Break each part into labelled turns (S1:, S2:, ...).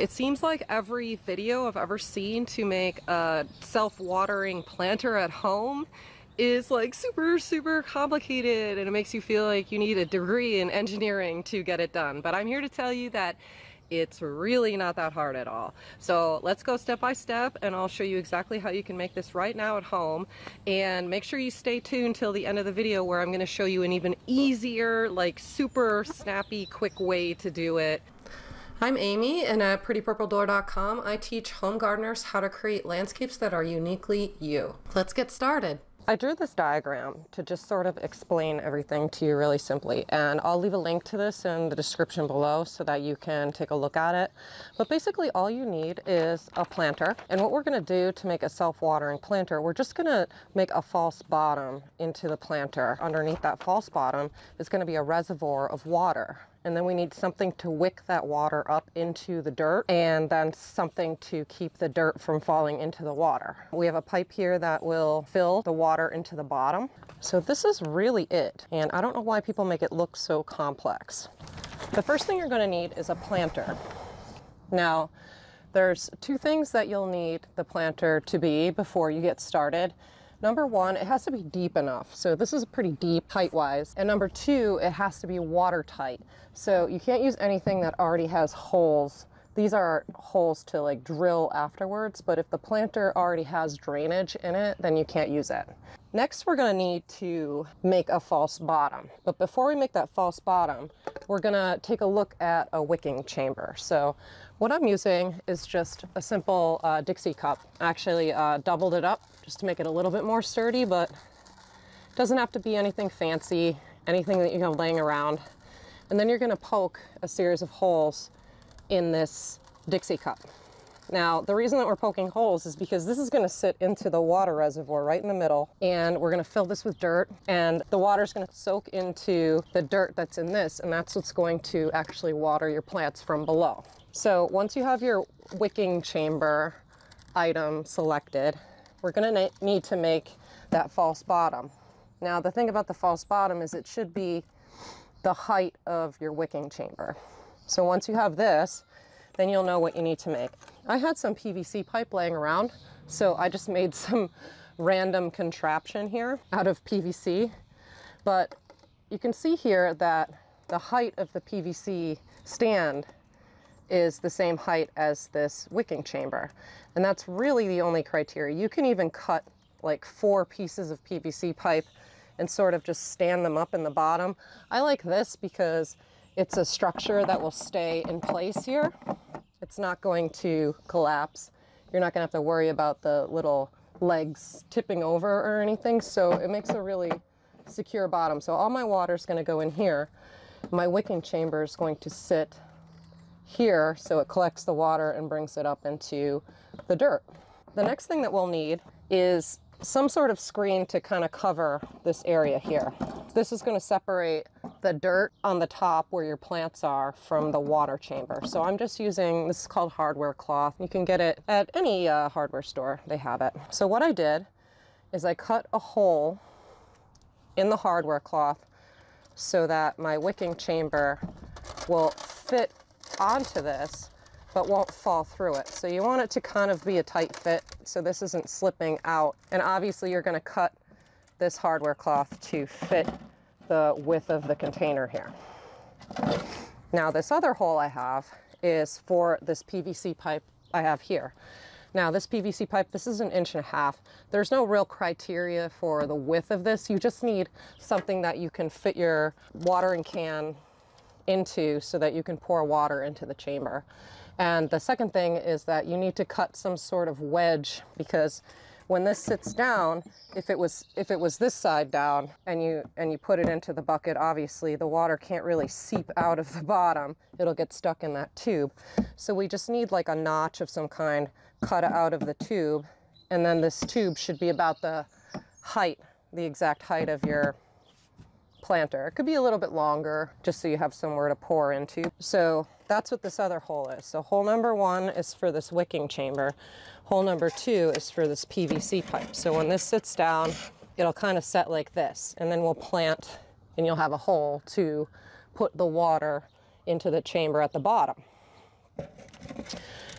S1: It seems like every video I've ever seen to make a self-watering planter at home is like super complicated, and it makes you feel like you need a degree in engineering to get it done. But I'm here to tell you that it's really not that hard at all. So let's go step by step, and I'll show you exactly how you can make this right now at home. And make sure you stay tuned till the end of the video, where I'm going to show you an even easier, like super snappy, quick way to do it. I'm Amy, and at prettypurpledoor.com I teach home gardeners how to create landscapes that are uniquely you. Let's get started. I drew this diagram to just sort of explain everything to you really simply, and I'll leave a link to this in the description below so that you can take a look at it. But basically all you need is a planter, and what we're going to do to make a self-watering planter, we're just going to make a false bottom into the planter. Underneath that false bottom is going to be a reservoir of water. And then we need something to wick that water up into the dirt, and then something to keep the dirt from falling into the water. We have a pipe here that will fill the water into the bottom. So this is really it. And I don't know why people make it look so complex. The first thing you're going to need is a planter. Now, there's two things that you'll need the planter to be before you get started. Number one, it has to be deep enough. So this is pretty deep height-wise. And number two, it has to be watertight. So you can't use anything that already has holes. These are holes to like drill afterwards, but if the planter already has drainage in it, then you can't use it. Next, we're gonna need to make a false bottom. But before we make that false bottom, we're gonna take a look at a wicking chamber. So what I'm using is just a simple Dixie cup. I actually doubled it up just to make it a little bit more sturdy, but it doesn't have to be anything fancy, anything that you have laying around. And then you're gonna poke a series of holes in this Dixie cup. Now, the reason that we're poking holes is because this is gonna sit into the water reservoir right in the middle, and we're gonna fill this with dirt, and the water's gonna soak into the dirt that's in this, and that's what's going to actually water your plants from below. So once you have your wicking chamber item selected, we're gonna need to make that false bottom. Now, the thing about the false bottom is it should be the height of your wicking chamber. So once you have this, then you'll know what you need to make. I had some PVC pipe laying around, so I just made some random contraption here out of PVC. But you can see here that the height of the PVC stand is the same height as this wicking chamber. And that's really the only criteria. You can even cut like 4 pieces of PVC pipe and sort of just stand them up in the bottom. I like this because it's a structure that will stay in place here. It's not going to collapse. You're not gonna have to worry about the little legs tipping over or anything, so it makes a really secure bottom. So all my water is gonna go in here. My wicking chamber is going to sit here, so it collects the water and brings it up into the dirt. The next thing that we'll need is some sort of screen to kind of cover this area here. This is going to separate the dirt on the top where your plants are from the water chamber. So I'm just using, this is called hardware cloth. You can get it at any hardware store, they have it. So what I did is I cut a hole in the hardware cloth so that my wicking chamber will fit onto this but won't fall through it. So you want it to kind of be a tight fit so this isn't slipping out. And obviously you're going to cut this hardware cloth to fit the width of the container here. Now this other hole I have is for this PVC pipe I have here. Now this PVC pipe, this is 1.5 inches. There's no real criteria for the width of this. You just need something that you can fit your watering can into so that you can pour water into the chamber. And the second thing is that you need to cut some sort of wedge, because when this sits down, if it was this side down and you put it into the bucket, obviously the water can't really seep out of the bottom. It'll get stuck in that tube. So we just need like a notch of some kind cut out of the tube, and then this tube should be about the height, the exact height of your planter. It could be a little bit longer just so you have somewhere to pour into. So that's what this other hole is. So hole number 1 is for this wicking chamber. Hole number 2 is for this PVC pipe. So when this sits down, it'll kind of set like this, and then we'll plant, and you'll have a hole to put the water into the chamber at the bottom.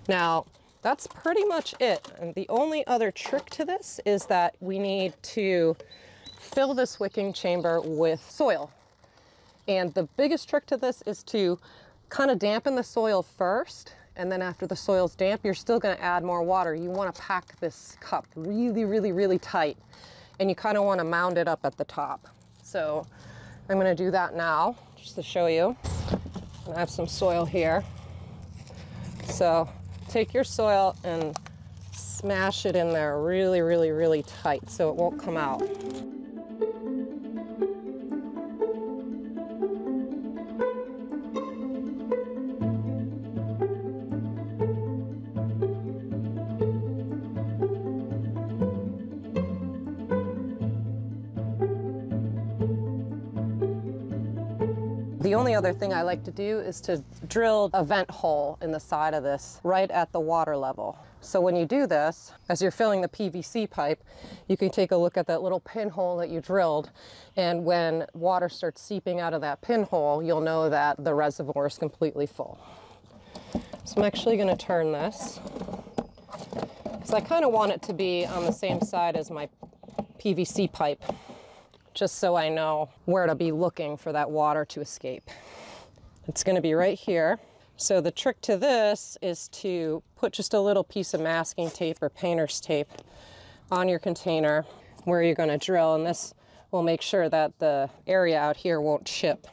S1: Now, that's pretty much it. And the only other trick to this is that we need to fill this wicking chamber with soil. And the biggest trick to this is to kind of dampen the soil first, and then after the soil's damp, you're still going to add more water. You want to pack this cup really, really, really tight, and you kind of want to mound it up at the top. So I'm going to do that now, just to show you. And I have some soil here. So take your soil and smash it in there really, really, really tight so it won't come out. The only other thing I like to do is to drill a vent hole in the side of this right at the water level. So when you do this, as you're filling the PVC pipe, you can take a look at that little pinhole that you drilled, and when water starts seeping out of that pinhole, you'll know that the reservoir is completely full. So I'm actually going to turn this, because I kind of want it to be on the same side as my PVC pipe, just so I know where to be looking for that water to escape. It's going to be right here. So the trick to this is to put just a little piece of masking tape or painter's tape on your container where you're going to drill, and this will make sure that the area out here won't chip.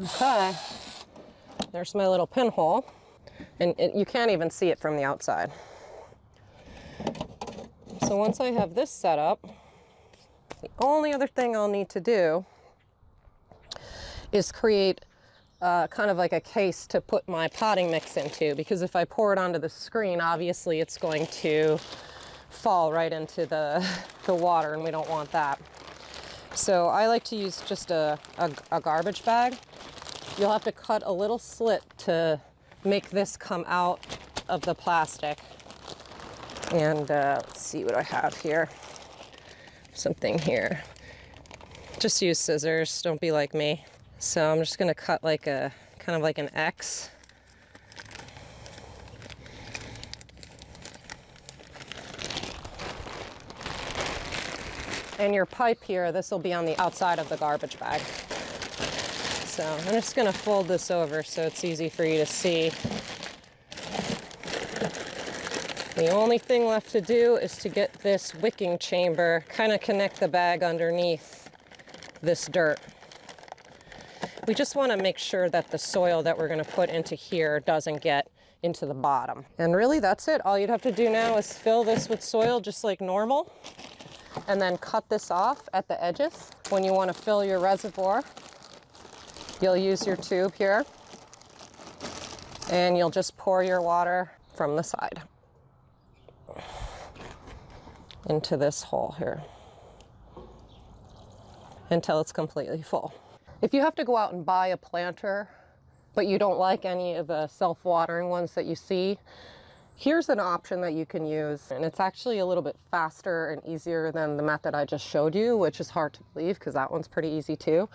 S1: Okay, there's my little pinhole, and you can't even see it from the outside. So once I have this set up, the only other thing I'll need to do is create kind of like a case to put my potting mix into, because if I pour it onto the screen, obviously it's going to fall right into the water, and we don't want that. So I like to use just a garbage bag. You'll have to cut a little slit to make this come out of the plastic. And let's see what I have here. Something here. Just use scissors, don't be like me. So I'm just gonna cut like a, kind of like an X. And your pipe here, this will be on the outside of the garbage bag. So I'm just gonna fold this over so it's easy for you to see. The only thing left to do is to get this wicking chamber, kind of connect the bag underneath this dirt. We just want to make sure that the soil that we're going to put into here doesn't get into the bottom. And really that's it. All you'd have to do now is fill this with soil just like normal, and then cut this off at the edges. When you want to fill your reservoir, you'll use your tube here, and you'll just pour your water from the side into this hole here until it's completely full. If you have to go out and buy a planter, but you don't like any of the self-watering ones that you see, here's an option that you can use, and it's actually a little bit faster and easier than the method I just showed you, which is hard to believe because that one's pretty easy too.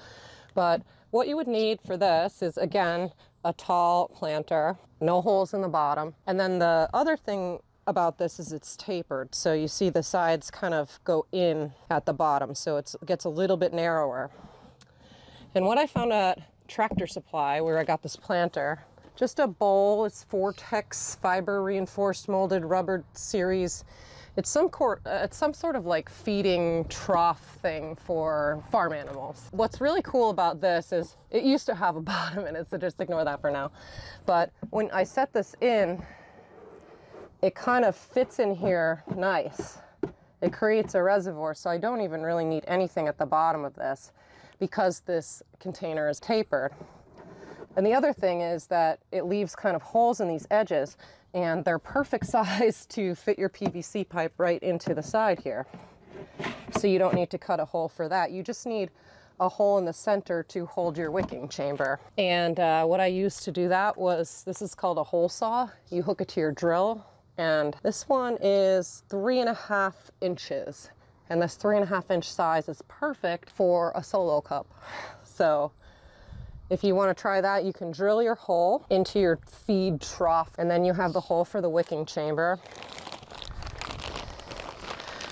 S1: But what you would need for this is, again, a tall planter, no holes in the bottom, and then the other thing about this is it's tapered, so you see the sides kind of go in at the bottom, so it gets a little bit narrower. And what I found at Tractor Supply, where I got this planter, just a bowl. It's Vortex fiber reinforced molded rubber series. It's some sort of like feeding trough thing for farm animals. What's really cool about this is it used to have a bottom in it, so just ignore that for now. But when I set this in, it kind of fits in here nice. It creates a reservoir, so I don't even really need anything at the bottom of this because this container is tapered. And the other thing is that it leaves kind of holes in these edges, and they're perfect size to fit your PVC pipe right into the side here. So you don't need to cut a hole for that. You just need a hole in the center to hold your wicking chamber. And what I used to do that was, this is called a hole saw. You hook it to your drill, and this one is 3.5 inches. And this 3.5 inch size is perfect for a solo cup. So If you want to try that, you can drill your hole into your feed trough, and then you have the hole for the wicking chamber.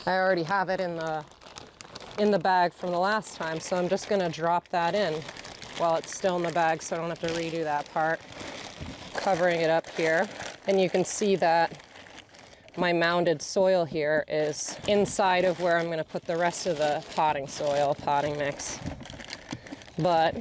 S1: I already have it in the bag from the last time, so I'm just going to drop that in while it's still in the bag so I don't have to redo that part. Covering it up here, and you can see that my mounded soil here is inside of where I'm going to put the rest of the potting soil, potting mix. But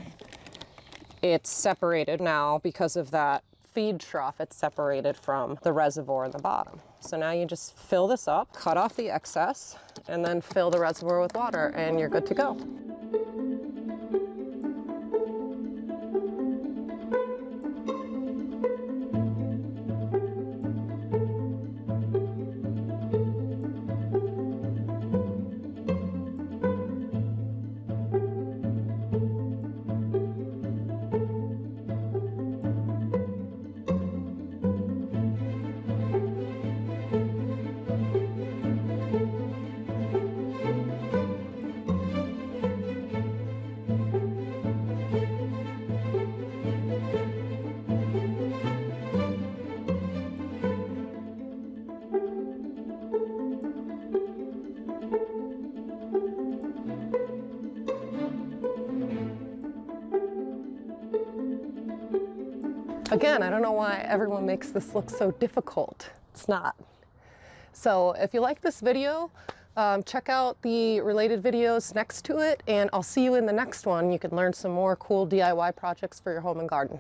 S1: it's separated now because of that feed trough. It's separated from the reservoir in the bottom. So now you just fill this up, cut off the excess, and then fill the reservoir with water, and you're good to go. Again, I don't know why everyone makes this look so difficult. It's not. So if you like this video, check out the related videos next to it, and I'll see you in the next one. You can learn some more cool DIY projects for your home and garden.